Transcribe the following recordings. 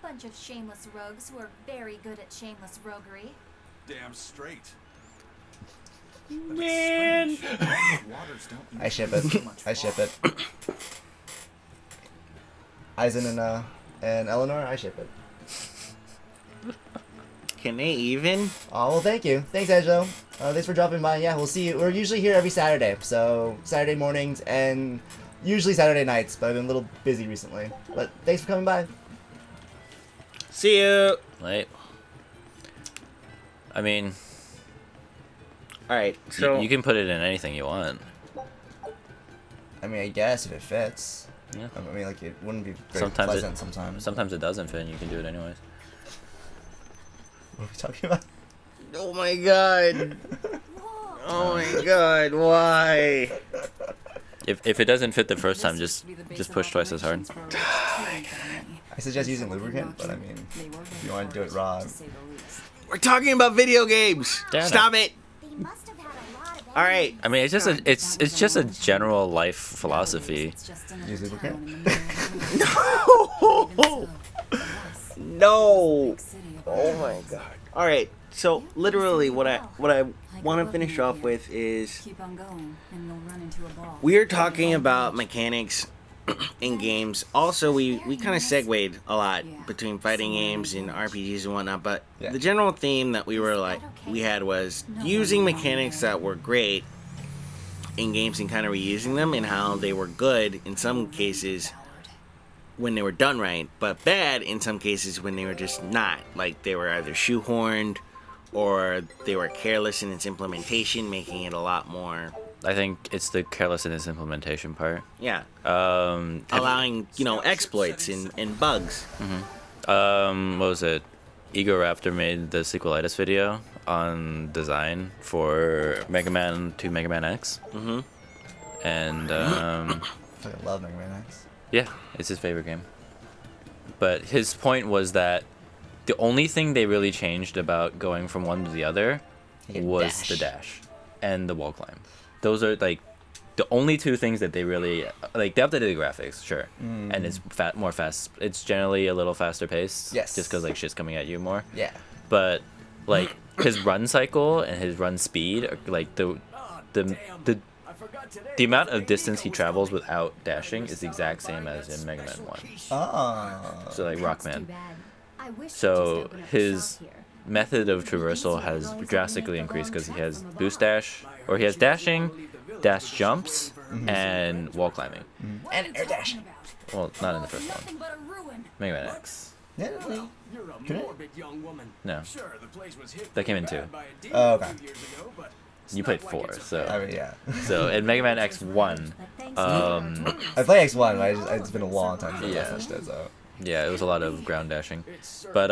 bunch of shameless rogues who are very good at shameless roguery. Damn straight. Man. I ship it. I ship it. Eisen and Eleanor, I ship it. Can they even? Oh, well, thank you. Thanks, Ejo. Thanks for dropping by. Yeah, we'll see you. We're usually here every Saturday, so Saturday mornings and usually Saturday nights, but I've been a little busy recently. But thanks for coming by. See you. Wait. I mean, All right. So you can put it in anything you want. I mean, I guess if it fits. Yeah. I mean, like, it wouldn't be very Sometimes pleasant sometimes. Sometimes it doesn't fit, and you can do it anyways. What are we talking about? Oh my god. Oh my god. Why? If it doesn't fit the first time, just push twice as hard. I suggest using lubricant, but I mean, if you want to do it raw. We're talking about video games. Damn it. Stop it. All right. I mean, it's just a general life philosophy. Use lubricant. No. No. Oh my god. All right. So literally, what I want to finish off with is we are talking about mechanics in games. Also, we kind of segued a lot between fighting games and RPGs and whatnot. But the general theme that we had was using mechanics that were great in games and kind of reusing them, and how they were good in some cases when they were done right, but bad in some cases when they were just not. Like, they were either shoehorned or they were careless in its implementation, making it a lot more... I think it's the careless in its implementation part. Yeah. Allowing, exploits and bugs. Mm-hmm. What was it? Ego Raptor made the sequelitis video on design for Mega Man to Mega Man X. Mm-hmm. And, I love Mega Man X. Yeah, it's his favorite game. But his point was that the only thing they really changed about going from one to the other was the dash and the wall climb. Those are like the only two things that they really like. They updated the graphics, sure, and it's more fast. It's generally a little faster paced, just because like shit's coming at you more. Yeah. But like his run cycle and his run speed, like the amount of distance he travels without dashing is the exact same as in Mega Man 1. Oh. So like Rockman. So his method of traversal has drastically increased because he has boost dash, or he has dashing, dash jumps, and wall climbing. And air dash. Well, not in the first one. Mega Man X. Yeah. No. That came in 2. Oh, okay. You played 4, so. I mean, yeah. So in Mega Man X1, I play X1, but it's been a long time since I finished it, so. Yeah, it was a lot of ground dashing, but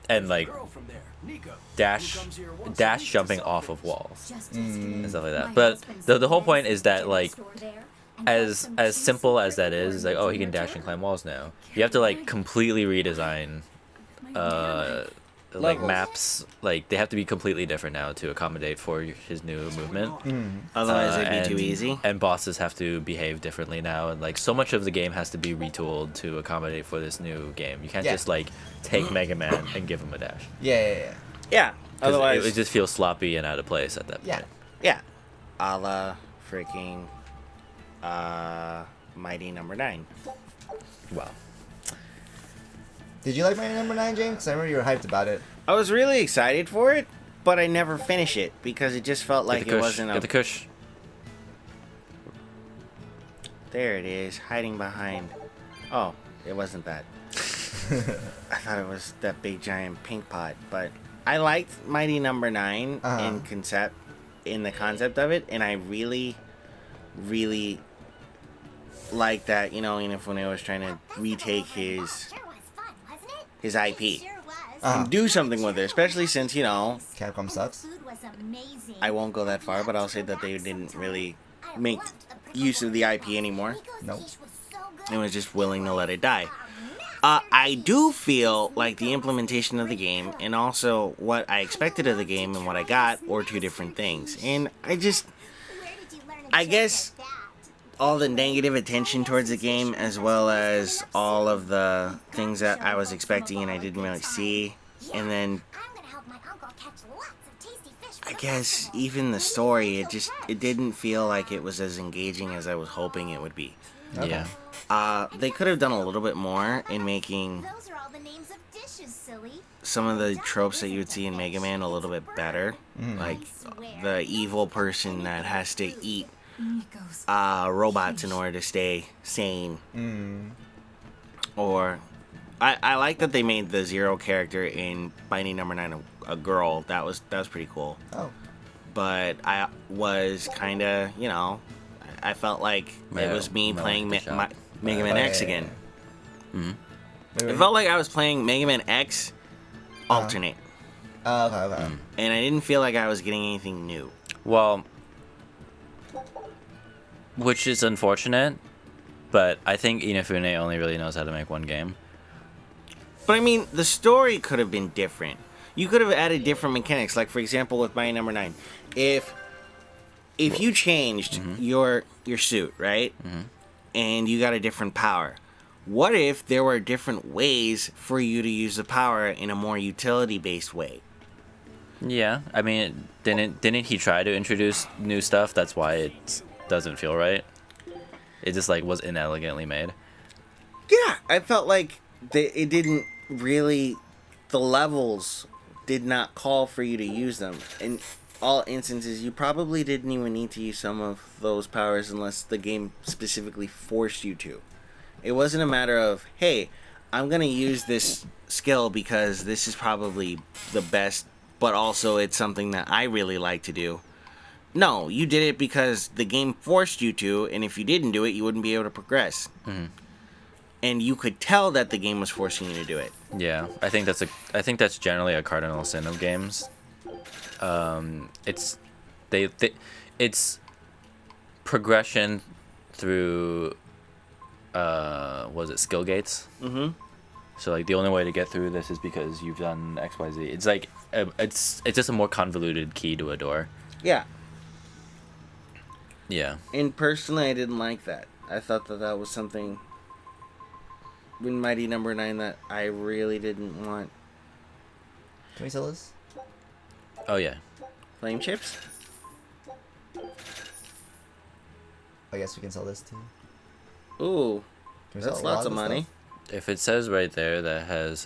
and like dash jumping off of walls and stuff like that. But the whole point is that like as simple as that is like, oh, he can dash and climb walls now. You have to like completely redesign like maps, like they have to be completely different now to accommodate for his new movement. Otherwise it'd be too easy. And bosses have to behave differently now, and like so much of the game has to be retooled to accommodate for this new game. You can't just like take Mega Man and give him a dash. Yeah. Otherwise it just feels sloppy and out of place at that point. Yeah. A la freaking Mighty Number 9. Wow. Did you like Mighty Number 9, James? 'Cause I remember you were hyped about it. I was really excited for it, but I never finished it because it just felt like it wasn't Get the kush. There it is, hiding behind. Oh, it wasn't that. I thought it was that big giant pink pot, but I liked Mighty Number 9 in the concept of it, and I really, really liked that, even if when I was trying to retake his IP and do something with it, especially since, Capcom sucks. I won't go that far, but I'll say that they didn't really make use of the IP anymore. Nope. It was just willing to let it die. I do feel like the implementation of the game and also what I expected of the game and what I got were two different things. And I guess all the negative attention towards the game, as well as all of the things that I was expecting and I didn't really see. And then I guess even the story, it didn't feel like it was as engaging as I was hoping it would be. Yeah. They could have done a little bit more in making some of the tropes that you would see in Mega Man a little bit better. Like the evil person that has to eat robots in order to stay sane. Or I like that they made the Zero character in Binding Number 9 a girl. That was pretty cool. Oh. But I was kind of, I felt like it was me playing Mega Man X again. It felt like I was playing Mega Man X alternate. Okay. And I didn't feel like I was getting anything new. Well, which is unfortunate, but I think Inafune only really knows how to make one game. But I mean, the story could have been different. You could have added different mechanics. Like, for example, with my number 9. If you changed your suit, right? And you got a different power. What if there were different ways for you to use the power in a more utility-based way? Yeah, I mean, didn't he try to introduce new stuff? That's why it doesn't feel right. It just was inelegantly made. Yeah, I felt like it didn't really. The levels did not call for you to use them. In all instances, you probably didn't even need to use some of those powers unless the game specifically forced you to. It wasn't a matter of, hey, I'm going to use this skill because this is probably the best, but also it's something that I really like to do. No, you did it because the game forced you to, and if you didn't do it, you wouldn't be able to progress. And you could tell that the game was forcing you to do it. Yeah, I think that's generally a cardinal sin of games. It's progression through was it skill gates? So the only way to get through this is because you've done XYZ. It's it's just a more convoluted key to a door. Yeah. Yeah. And personally, I didn't like that. I thought that was something in Mighty Number 9 that I really didn't want. Can we sell this? Oh yeah. Flame chips? I guess we can sell this too. Ooh, Can we sell that's a lot lots of this money. stuff? If it says right there that has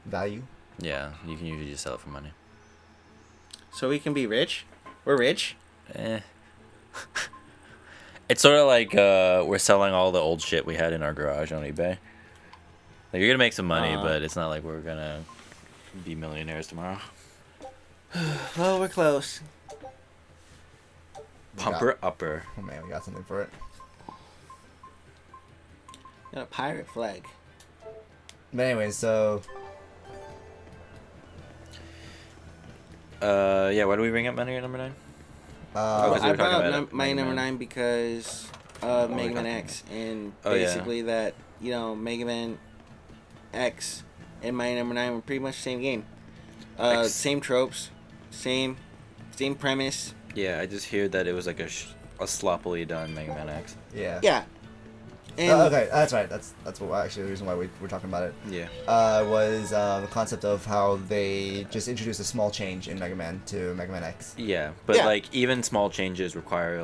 Value. yeah, you can usually just sell it for money. So we can be rich? We're rich? It's sort of like we're selling all the old shit we had in our garage on eBay. You're gonna make some money, but it's not like we're gonna be millionaires tomorrow. Well, we're close. Pumper upper. Oh man, we got something for it. Got a pirate flag. But anyway, so Yeah, why do we bring up Money at number 9? I we were brought talking up about my Mega number Man. 9 because of What were we Mega Man talking X. And Oh, yeah. basically that, Mega Man X and my number 9 were pretty much the same game. X. Same tropes, same premise. Yeah, I just hear that it was like a sloppily done Mega Man X. yeah. Yeah. And Okay, that's right. That's what actually the reason why we're talking about it. Yeah. Was the concept of how they just introduced a small change in Mega Man to Mega Man X. Yeah, but Yeah. even small changes require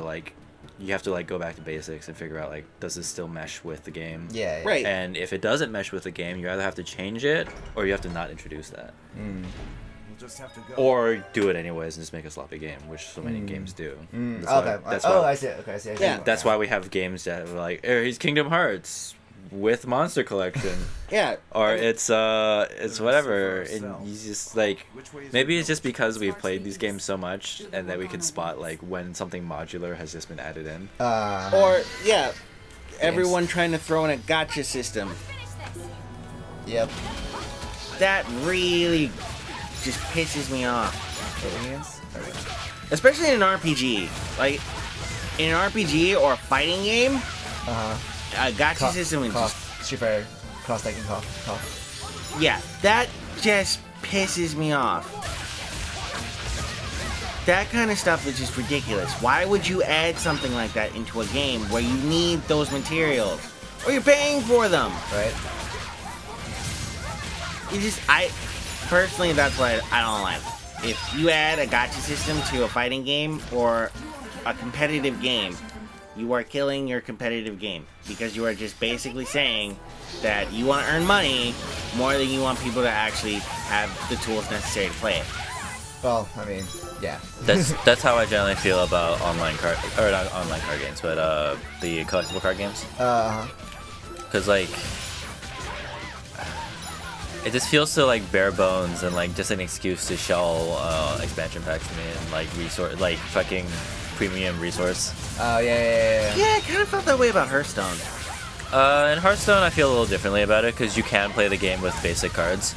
you have to go back to basics and figure out does this still mesh with the game? Yeah. Right. And if it doesn't mesh with the game, you either have to change it or you have to not introduce that. We'll just have to go. Or do it anyways and just make a sloppy game, which so many games do. That's Okay. why- that's oh, why- I see. Okay, I see. Yeah. That's why we have games that are here's Kingdom Hearts with Monster Collection. yeah. Or it's whatever, There's and ourselves. you just Which way is maybe it it's going? just because we've played these games so much and that we can spot when something modular has just been added in. Or, yeah, everyone trying to throw in a gotcha system. Yep. That really just pisses me off. Aliens? Especially in an RPG. Like, in an RPG or a fighting game, a gotcha system is just... Street Fighter. Cross-taking cough. Yeah, that just pisses me off. that kind of stuff is just ridiculous. Why would you add something like that into a game where you need those materials? Or you're paying for them? Right? Personally, that's what I don't like. If you add a gacha system to a fighting game or a competitive game, you are killing your competitive game. Because you are just basically saying that you want to earn money more than you want people to actually have the tools necessary to play it. Well, I mean, yeah. That's how I generally feel about online card, or not online card games, but the collectible card games. Because like, it just feels so like bare bones and like just an excuse to shell expansion packs to me and like like fucking premium resource. Oh yeah. Yeah, I kind of felt that way about Hearthstone. In Hearthstone, I feel a little differently about it because you can play the game with basic cards.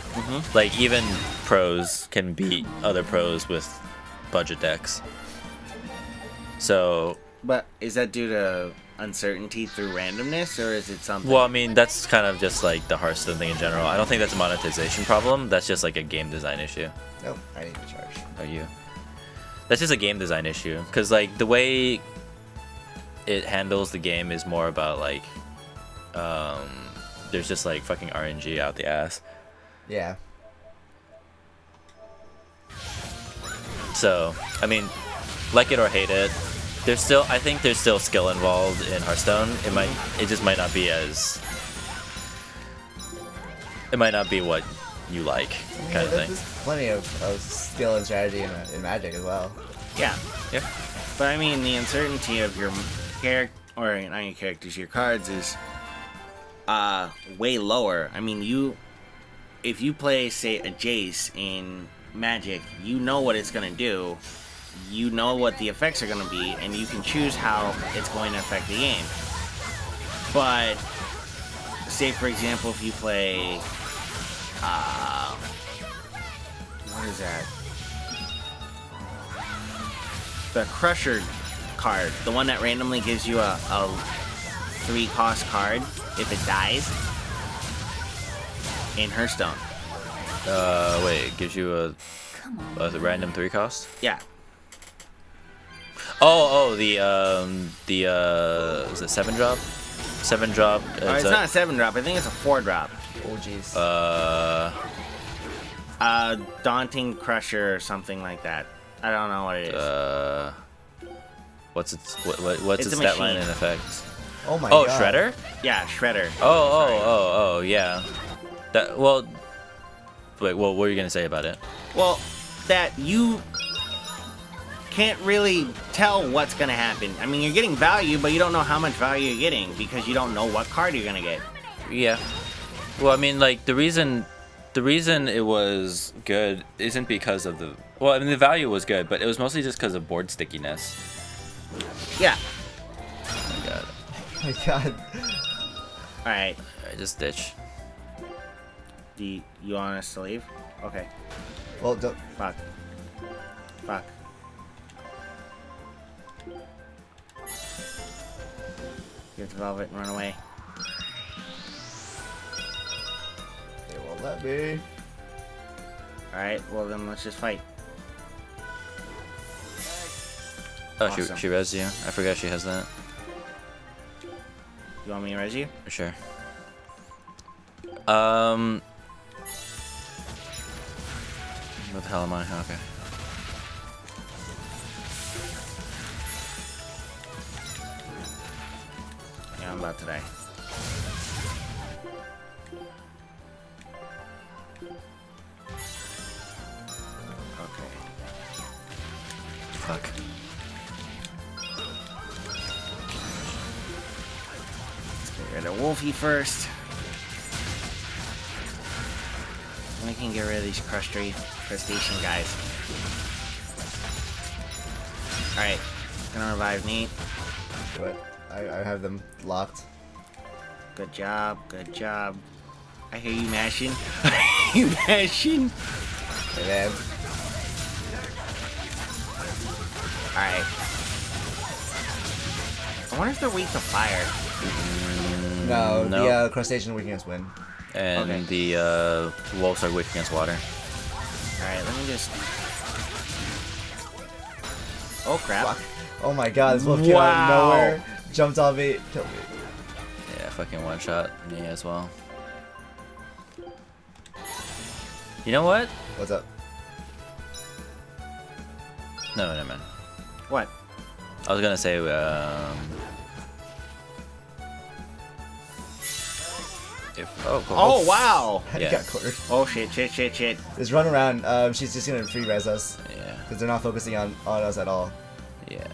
Like even pros can beat other pros with budget decks. So. But is that due to uncertainty through randomness, or is it something? Well, I mean, that's kind of just like the Hearthstone thing in general. I don't think that's a monetization problem. That's just like a game design issue. Nope, I need to charge. Are you? That's just a game design issue. Because like the way it handles the game is more about like, there's just like fucking RNG out the ass. Yeah. So, I mean, like it or hate it, I think there's still skill involved in Hearthstone. It just might not be what you like, kind of thing. There's plenty of skill and strategy in Magic as well. Yeah. Yeah. But I mean, the uncertainty of your character, or not your characters, your cards is way lower. I mean, if you play, say, a Jace in Magic, you know what it's gonna do. You know what the effects are going to be, and you can choose how it's going to affect the game. But, say for example, if you play, what is that? The Crusher card, the one that randomly gives you a 3-cost card if it dies in Hearthstone. Wait, it gives you a random 3 cost? Yeah. The is it 7-drop? 7-drop. It's not a 7-drop. I think it's a 4-drop. Oh jeez. Daunting Crusher or something like that. I don't know what it is. What's its It's a stat line machine. and effects? Oh my god. Shredder? Yeah, Shredder. Oh, yeah. Wait, what were you gonna say about it? Well, that you can't really tell what's gonna happen. I mean, you're getting value, but you don't know how much value you're getting because you don't know what card you're gonna get. Yeah. Well, I mean, like the reason it was good isn't because of the. Well, I mean, the value was good, but it was mostly just because of board stickiness. Yeah. Oh my god. Oh my god. Alright. I just ditch. Do you want us to leave? Okay. Well, don't. Fuck. Give the Velvet and run away. They won't let me. Alright, well then let's just fight. Oh, Awesome. she res you. I forgot she has that. You want me to res you? Sure. What the hell am I? Okay. Yeah, I'm about to die. Okay. Fuck. Let's get rid of Wolfie first. We can get rid of these crustacean guys. Alright, gonna revive Neat. But I have them locked. Good job, good job. I hear you mashing. You mashing? Hey man. Alright. I wonder if they're weak to fire. No, no. the crustacean weak against wind. And Okay. the wolves are weak against water. Alright, let me just... Oh crap! Fuck. Oh my god, this wolf came out of Wow. nowhere, jumped on me, killed me. Yeah, fucking one shot me as well. You know what? What's up? No, never mind. What? I was gonna say, if oh, cool. Oh wow! He Yeah. got cornered. Oh shit! Shit! Just run around. She's just gonna free res us Yeah, because they're not focusing on us at all. yeah.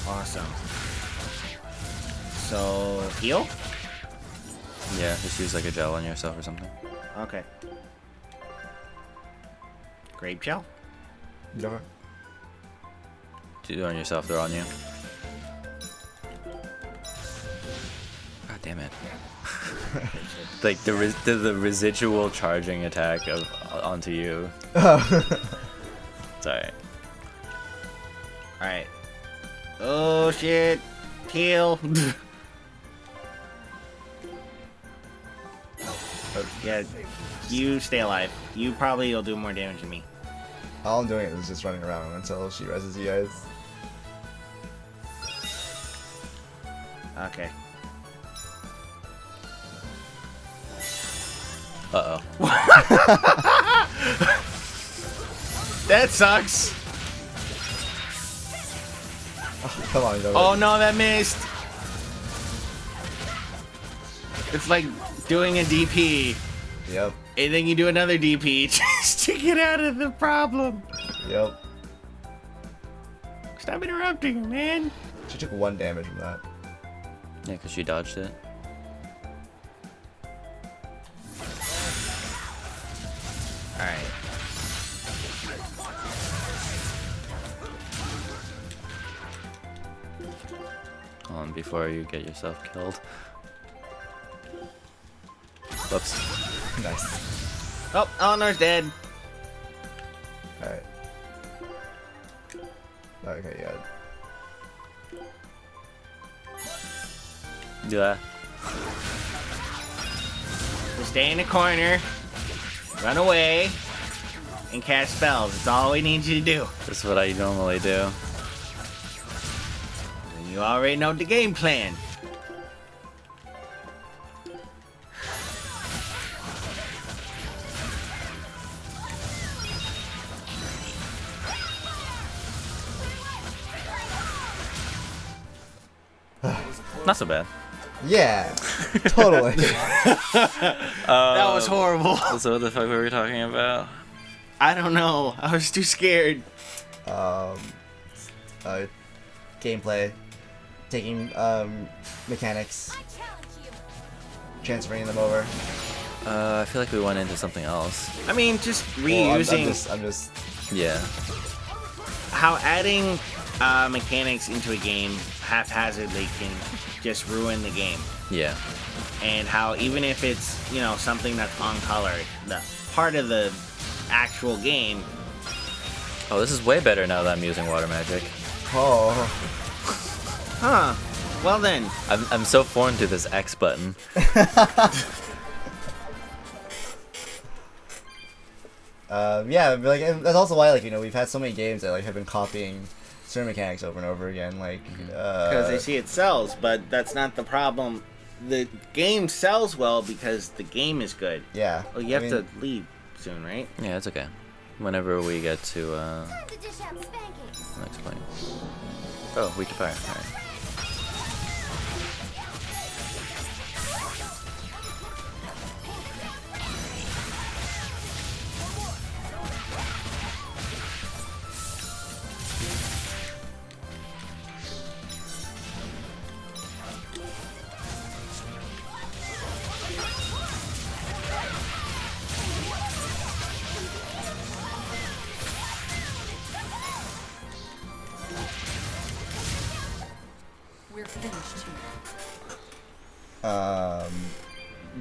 Awesome. So heal? Yeah, just use like a gel on yourself or something. Okay. Grape gel? You know? Do it on yourself, they're on you. God damn it. Like the residual charging attack of onto you. Sorry. All right. Oh shit! Heal. Yeah, you stay alive. You probably will do more damage than me. All I'm doing is just running around until she reses you guys. Okay. Uh-oh. That sucks. Oh, come on, you Oh no, that missed. It's like doing a DP, Yep. and then you do another DP just to get out of the problem. Yep. Stop interrupting, man. She took 1 damage from that. Yeah, because she dodged it. All right. Hold on, before you get yourself killed. Whoops. Nice. Oh, Eleanor's dead. Alright. Okay, yeah. Yeah. So stay in the corner, run away, and cast spells. That's all we need you to do. That's what I normally do. And you already know the game plan. Not so bad. Yeah, totally. That was horrible. So what the fuck were we talking about? I don't know. I was too scared. Gameplay, taking mechanics, transferring them over. I feel like we went into something else. I mean, just Well, reusing I'm just. Yeah. how adding mechanics into a game haphazardly can just ruin the game. Yeah. And how even if it's, you know, something that's uncolored, the part of the actual game. Oh, this is way better now that I'm using water magic. Oh. Huh. Well then. I'm so foreign to this X button. Yeah, but, like, and that's also why, like, you know, we've had so many games that like have been copying certain mechanics over and over again, like. Because they see it sells, but that's not the problem. The game sells well because the game is good. Yeah. Well, you have to leave soon, right? Yeah, it's okay. Whenever we get to Time to dish out spankings. next point. Oh, weak to fire. Alright. We're finished here.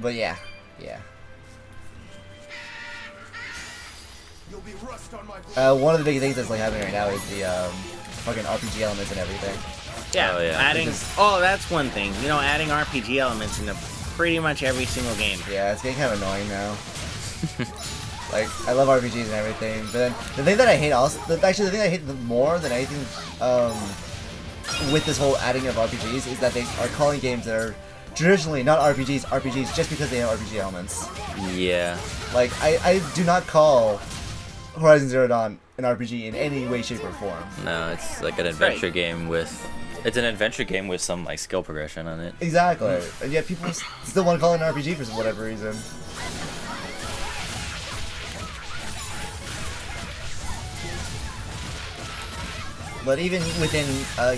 But yeah. One of the big things that's like happening right now is the fucking RPG elements and everything. Yeah, Oh, yeah. adding. Because- Oh, that's one thing. You know, adding RPG elements into pretty much every single game. Yeah, it's getting kind of annoying now. Like, I love RPGs and everything, but then the thing that I hate actually the thing I hate more than anything with this whole adding of RPGs is that they are calling games that are traditionally not RPGs just because they have RPG elements. Yeah. Like, I do not call Horizon Zero Dawn an RPG in any way, shape, or form. No, it's like an adventure game with. It's an adventure game with some like skill progression on it. Exactly. And yet people still want to call it an RPG for whatever reason. But even within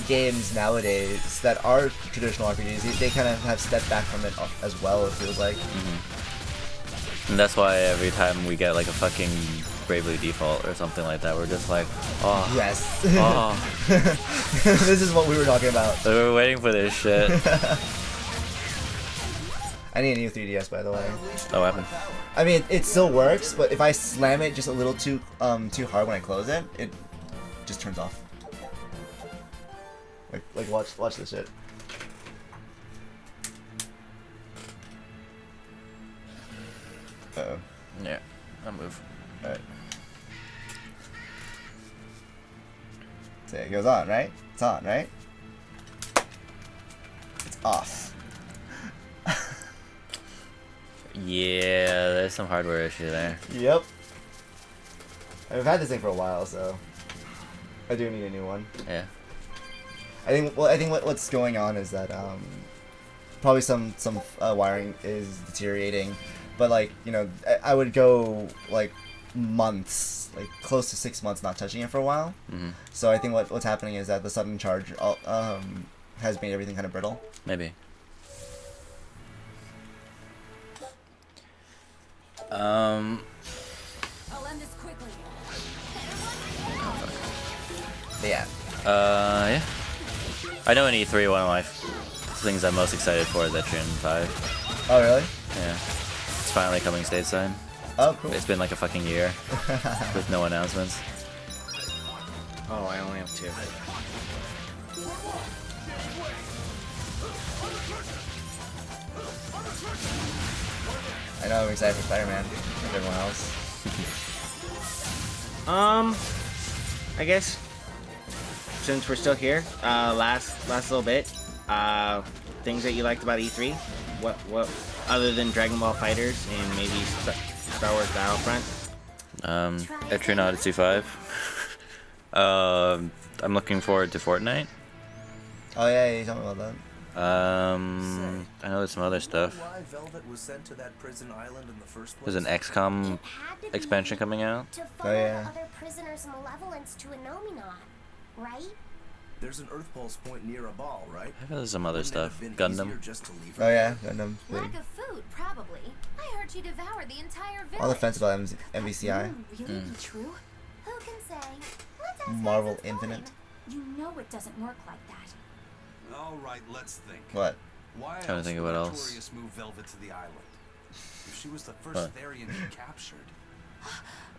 games nowadays that are traditional RPGs, they kind of have stepped back from it as well, it feels like. And that's why every time we get like a fucking Bravely Default or something like that, we're just like, oh. Yes. Oh. This is what we were talking about. We were waiting for this shit. I need a new 3DS, by the way. Oh, what happened? I mean, it still works, but if I slam it just a little too hard when I close it, it just turns off. Like watch this shit. Uh-oh. Yeah, I'll move. Alright. So it goes on, right? It's on, right? It's off. Yeah, there's some hardware issue there. Yep. I've had this thing for a while, so I do need a new one. Yeah. I think what's going on is that probably some wiring is deteriorating, but like, you know, I would go like months, like close to 6 months not touching it for a while. Mm-hmm. So I think what's happening is that the sudden charge has made everything kind of brittle. Maybe. I'll end this quickly. But yeah. Yeah. I know in E3 one of my things I'm most excited for is Etrian 5. Oh really? Yeah. It's finally coming stateside. Oh cool. It's been like a fucking year with no announcements. Oh, I only have 2. I know I'm excited for Spider-Man. Like everyone else. I guess since we're still here, last little bit, things that you liked about E3. What other than Dragon Ball Fighters and maybe Star Wars Battlefront? Etrian Odyssey 5. I'm looking forward to Fortnite. Oh yeah, you told me about that. I know there's some other stuff. Why Velvet was sent to that prison island in the first place? There's an XCOM expansion coming out. To follow yeah. other prisoners' malevolence to a Nominot, right? There's an Earth Pulse point near a ball, right? I know there's some other Wouldn't it stuff. have been easier Gundam. just to leave her Oh there? yeah, Gundam. Big. Lack of food, probably. I heard you devour the entire village. All the fence about MVCI. Really be true? Who can say? Let's ask Marvel Hands and Infinite. Fine. You know it doesn't work like that. All right, let's think. What? Why Trying to else think of would what else. Artorias move Velvet to the island? If she was the first What? Therian he captured.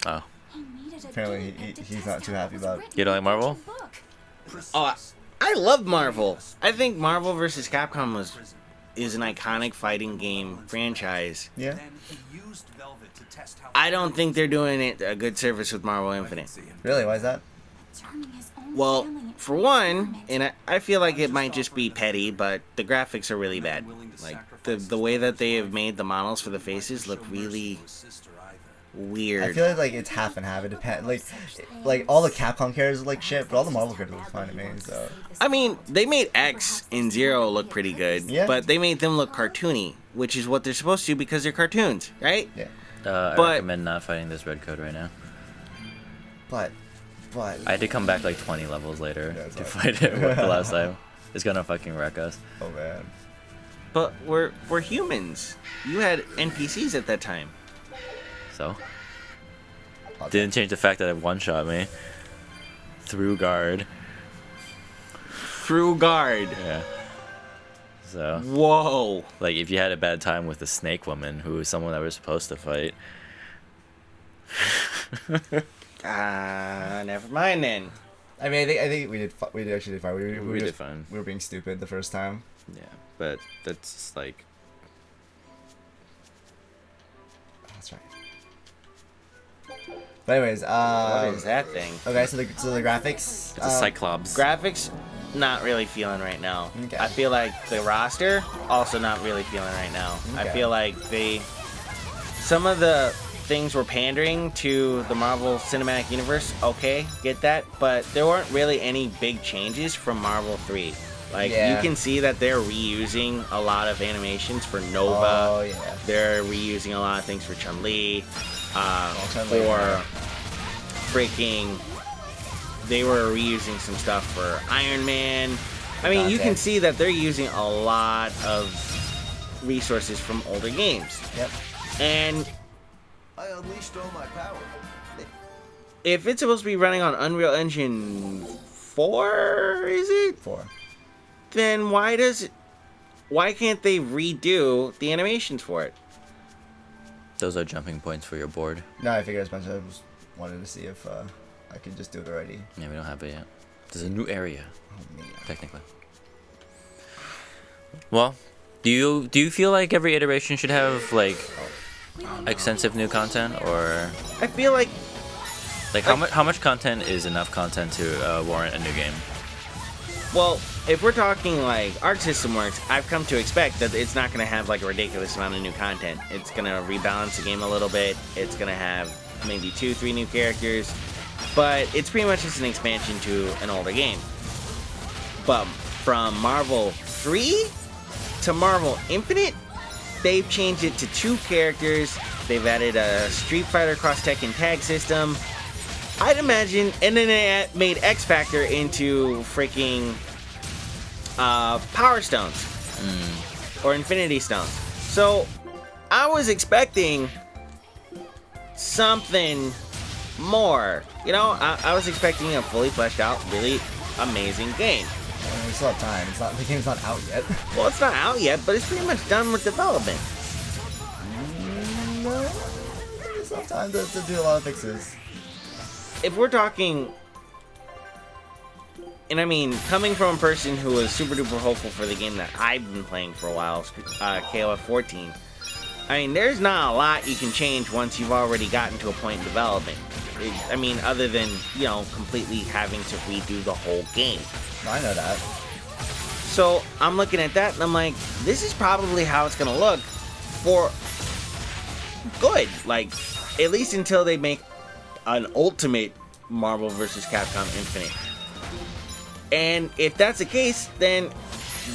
Oh. He needed a Apparently game and to he's test not too how it happy was about- written You don't like in the Marvel? ancient book. Oh, I love Marvel. I think Marvel vs. Capcom is an iconic fighting game franchise. Yeah. Then he used Velvet to test how I don't think they're doing it a good service with Marvel Infinite. Really? Why is that? Turning his own Well, family into for an one, experiment. and I feel like it might just be petty, but the graphics are really bad. Like the way that they have made the models for the faces look really weird. I feel like it's half and half. It depends. Like all the Capcom characters look like shit, but all the Marvel characters look fine to me. So I mean, they made X and Zero look pretty good, Yeah. but they made them look cartoony, which is what they're supposed to because they're cartoons, right? yeah. I But- recommend not fighting this red code right now. But I had to come back like 20 levels later Yeah, it's to fine. fight it the last time. It's gonna fucking wreck us. oh man. But we're humans. You had NPCs at that time. So I'll didn't change the fact that it one-shot me through guard. Through guard. Yeah. So Whoa. like if you had a bad time with the snake woman, who was someone that we're supposed to fight, Never mind then. I mean, I think we did actually fine. We did fine. We were being stupid the first time. Yeah, but that's like That's right. But anyways, What is that thing? Okay, so the graphics. it's a Cyclops. Graphics, not really feeling right now. Okay. I feel like the roster, also not really feeling right now. I Okay. feel like some of the things were pandering to the Marvel Cinematic Universe. Okay, get that, but there weren't really any big changes from Marvel 3. Like, Yeah. you can see that they're reusing a lot of animations for Nova. Oh yeah. They're reusing a lot of things for Chun-Li. Chun-Li, yeah. Freaking... They were reusing some stuff for Iron Man. I mean, you can see that they're using a lot of resources from older games. Yep. And I unleashed all my power. if it's supposed to be running on Unreal Engine 4, is it? 4. Then why can't they redo the animations for it? Those are jumping points for your board. No, I figured as much. I just wanted to see if I could just do it already. Yeah, we don't have it yet. There's a new area, Oh man. technically. Well, do you feel like every iteration should have like extensive new content, or I feel like like how much content is enough content to warrant a new game? Well, if we're talking like Arc System Works, I've come to expect that it's not going to have like a ridiculous amount of new content. It's going to rebalance the game a little bit. It's going to have maybe 2-3 new characters, but it's pretty much just an expansion to an older game. But from Marvel 3 to Marvel Infinite, they've changed it to 2 characters. They've added a Street Fighter Cross Tekken tag system. I'd imagine, and then they made X Factor into freaking Power Stones or Infinity Stones. So I was expecting something more. You know, I was expecting a fully fleshed out, really amazing game. I mean, we still have time. The game's not out yet. Well, it's not out yet, but it's pretty much done with development. No, we still have time to do a lot of fixes. If we're talking, and I mean, coming from a person who was super duper hopeful for the game that I've been playing for a while, KOF 14, I mean, there's not a lot you can change once you've already gotten to a point in development. I mean, other than, you know, completely having to redo the whole game. I know that. So I'm looking at that and I'm like, this is probably how it's gonna look for good. Like, at least until they make an ultimate Marvel vs. Capcom Infinite. And if that's the case, then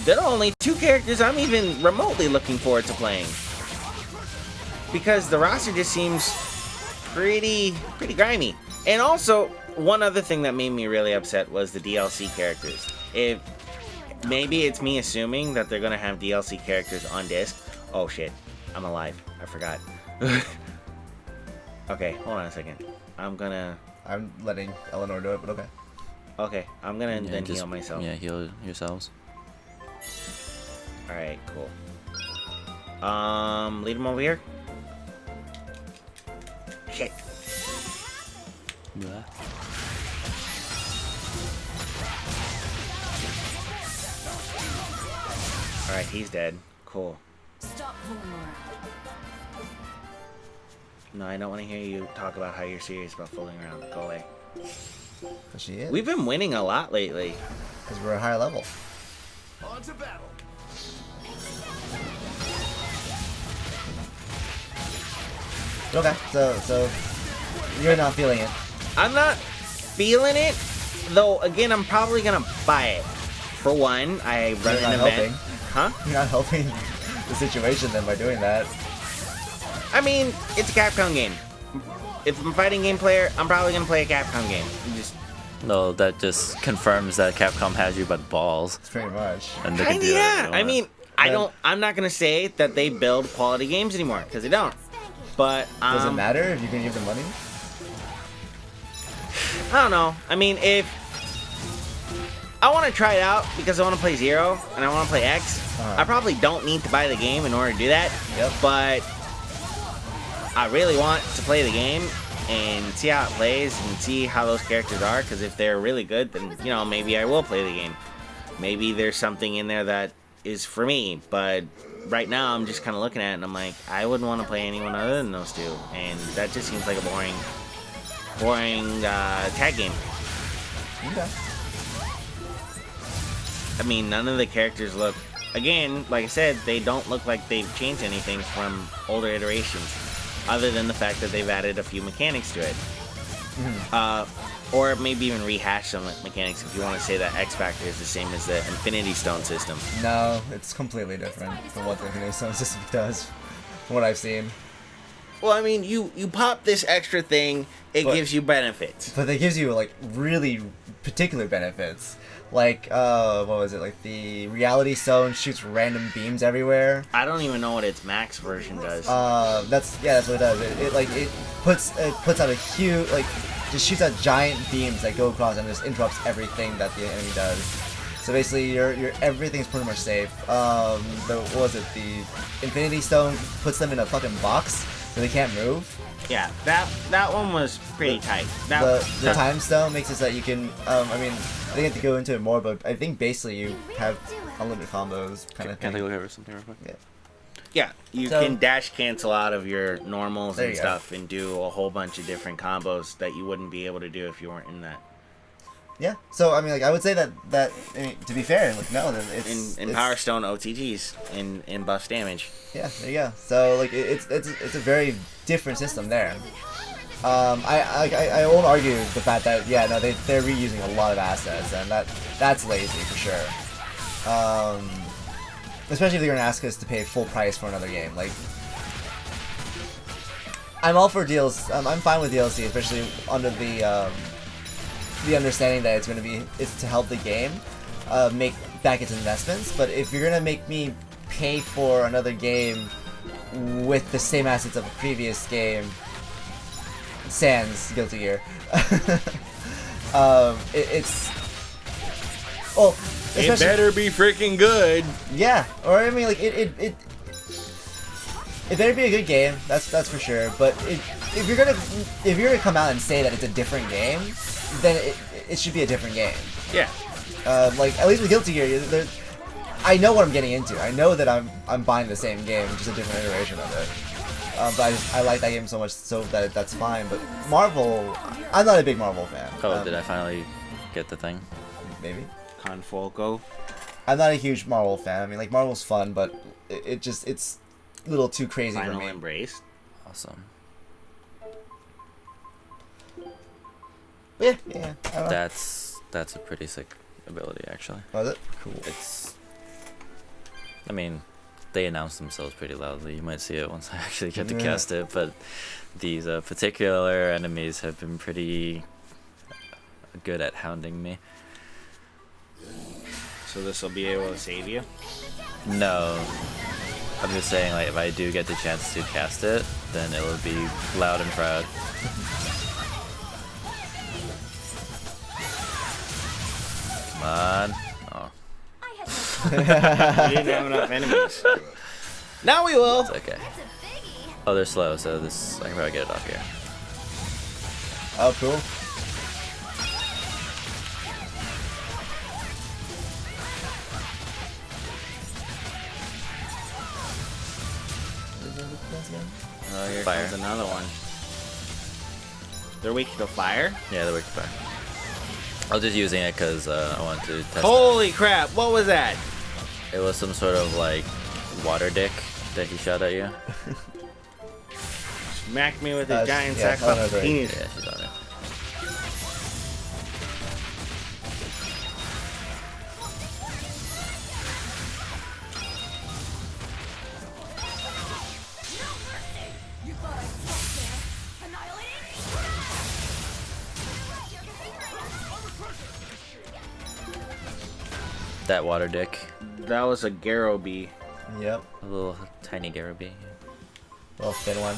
there are only 2 characters I'm even remotely looking forward to playing. Because the roster just seems pretty grimy. And also, one other thing that made me really upset was the DLC characters. Maybe it's me assuming that they're gonna have DLC characters on disc. Oh shit, I'm alive. I forgot. Okay, hold on a second. I'm letting Eleanor do it, but okay. Okay, I'm gonna then just heal myself. Yeah, heal yourselves. Alright, cool. Lead him over here. Shit. Yeah. Alright, he's dead. Cool. Stop fooling around. No, I don't want to hear you talk about how you're serious about fooling around. Go away. Cause she is. We've been winning a lot lately. Because we're a higher level. On to battle. Okay, so you're not feeling it. I'm not feeling it, though. Again, I'm probably gonna buy it. For one, I run You're an not event. helping. Huh? You're not helping the situation then by doing that. I mean, it's a Capcom game. If I'm a fighting game player, I'm probably gonna play a Capcom game. No, that just confirms that Capcom has you by the balls, It's pretty much. and they can Kinda, do yeah. whatever they I want. mean, I'm not gonna say that they build quality games anymore because they don't. But Does it matter if you can give them money? I don't know. I mean, if I want to try it out because I want to play Zero and I want to play X, I probably don't need to buy the game in order to do that. Yep. But I really want to play the game. and see how it plays and see how those characters are. Because if they're really good, then maybe I will play the game. Maybe there's something in there that is for me. But right now, I'm just kind of looking at it and I'm like, I wouldn't want to play anyone other than those two, and that just seems like a boring tag game. Okay. I mean, none of the characters look. Again, like I said, they don't look like they've changed anything from older iterations, other than the fact that they've added a few mechanics to it. Or maybe even rehash some mechanics if you want to say that X Factor is the same as the Infinity Stone system. No, it's completely different from what the Infinity Stone system does, from what I've seen. Well, I mean, you pop this extra thing, it gives you benefits. But it gives you, like, really particular benefits. Like, what was it? Like, the Reality Stone shoots random beams everywhere. I don't even know what its max version does. That's what it does. It puts out a huge, like, just shoots out giant beams that go across and just interrupts everything that the enemy does. So basically, your everything's pretty much safe. What was it? The Infinity Stone puts them in a fucking box so they can't move. Yeah, that one was pretty tight. The Time Stone makes it so that you can, I mean, I think I have to go into it more, but I think basically you have unlimited combos kind of thing. Can I take a look over something real quick? Yeah. Yeah, you can dash cancel out of your normals There and you go. stuff and do a whole bunch of different combos that you wouldn't be able to do if you weren't in that. Yeah. So I mean, like, I would say that I mean, to be fair, like, no, it's In Power Stone OTGs in buffs damage. Yeah, there you go. So like it's a very different system there. I won't argue the fact that they're reusing a lot of assets, and that's lazy for sure. Especially if they're gonna ask us to pay full price for another game. Like, I'm all for deals. I'm fine with DLC, especially under the understanding that it's to help the game make back its investments. But if you're gonna make me pay for another game with the same assets of a previous game, sans Guilty Gear, it's well, It better be freaking good. yeah. Or I mean, like it better be a good game. That's for sure. But if you're gonna come out and say that it's a different game, then it should be a different game. Yeah. Like, at least with Guilty Gear, I know what I'm getting into. I know that I'm buying the same game, just a different iteration of it. But I like that game so much so that that's fine. But Marvel, I'm not a big Marvel fan. Oh, did I finally get the thing? Maybe. Confolco. I'm not a huge Marvel fan. I mean, like, Marvel's fun, but it's a little too crazy for Final me. Embrace. Awesome. Yeah. I don't know. That's a pretty sick ability, actually. Was it? Cool. I mean, they announced themselves pretty loudly. You might see it once I actually get to cast it, but these particular enemies have been pretty good at hounding me. So this will be able to save you? No. I'm just saying, like, if I do get the chance to cast it, then it will be loud and proud. Come on. Oh, We didn't have enough enemies. Now we will. it's okay. Oh, they're slow, so I can probably get it off here. Oh, cool. Oh, here Fire. comes another one. They're weak to fire? Yeah, they're weak to fire. I was just using it because I wanted to test Holy crap, what was that? it. It was some sort of, like, water dick that he shot at you. Smacked me with his giant yeah, sack oh, no, of great. penis. Yeah, she's on it. That water dick. That was a Garroby. Yep. A little tiny Garaby. Little thin one.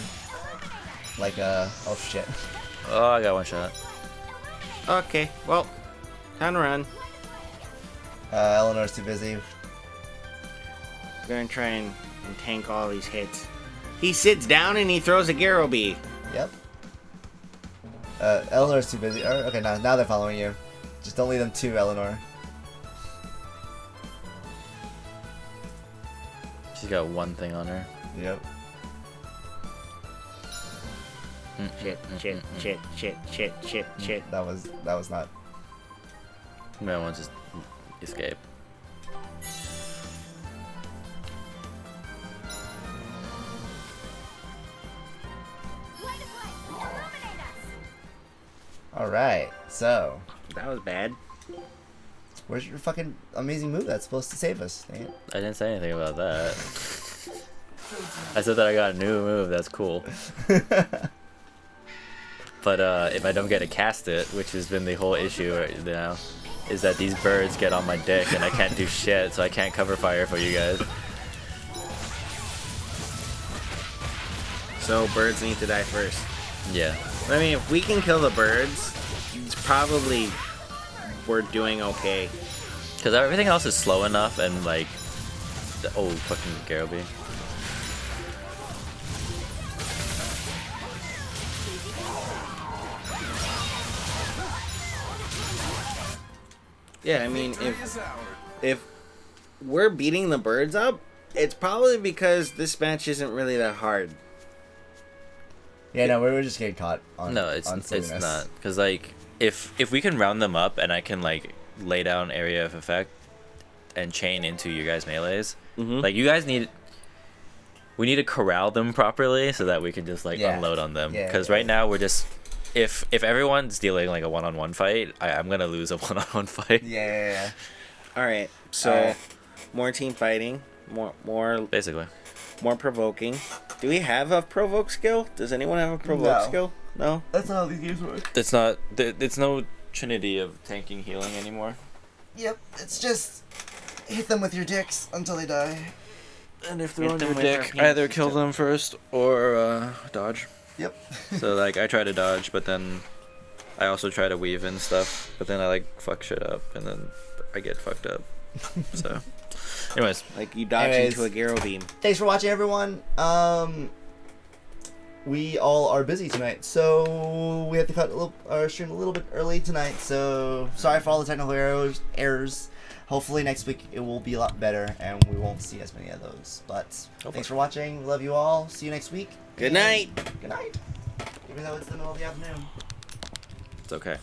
Like oh shit. Oh, I got one shot. Okay, well, time to run. Eleanor's too busy. Gonna try and tank all these hits. He sits down and he throws a Garroby. Yep. Eleanor's too busy. Okay, now they're following you. Just don't lead them to Eleanor. She's got one thing on her. Yep. Shit. That was not. No one just escape. All right. So, That was bad. where's your fucking amazing move that's supposed to save us? Dang it. I didn't say anything about that. I said that I got a new move. That's cool. But if I don't get to cast it, which has been the whole issue right now, is that these birds get on my dick and I can't do shit, so I can't cover fire for you guys. So birds need to die first. Yeah. I mean, if we can kill the birds, it's probably we're doing okay. Because everything else is slow enough and like... Oh, fucking Garoby. Yeah, I mean, if we're beating the birds up, it's probably because this match isn't really that hard. Yeah, no, we were just getting caught on. No, it's on silliness. not. Because like, if we can round them up and I can like lay down area of effect and chain into your guys' melees, like you guys need... We need to corral them properly so that we can just like unload on them. Because right now we're just... If everyone's dealing like a one-on-one fight, I'm gonna lose a one-on-one fight. Yeah. All right, so more team fighting, more Basically. more provoking. Do we have a provoke skill? Does anyone have a provoke skill? No. That's not how these games work. It's not... It's no trinity of tanking healing anymore. Yep, it's just hit them with your dicks until they die. And if they're on your dick, either kill them first or dodge. Yep. So like I try to dodge, but then I also try to weave in stuff, but then I like fuck shit up, and then I get fucked up. So, anyways, Like you dodge into a Garo beam. Thanks for watching, everyone. We all are busy tonight, so we have to cut our stream a little bit early tonight. So sorry for all the technical errors. Hopefully next week it will be a lot better, and we won't see as many of those. But thanks for watching. Love you all. See you next week. Good night. Good night. Even though it's the middle of the afternoon. it's okay.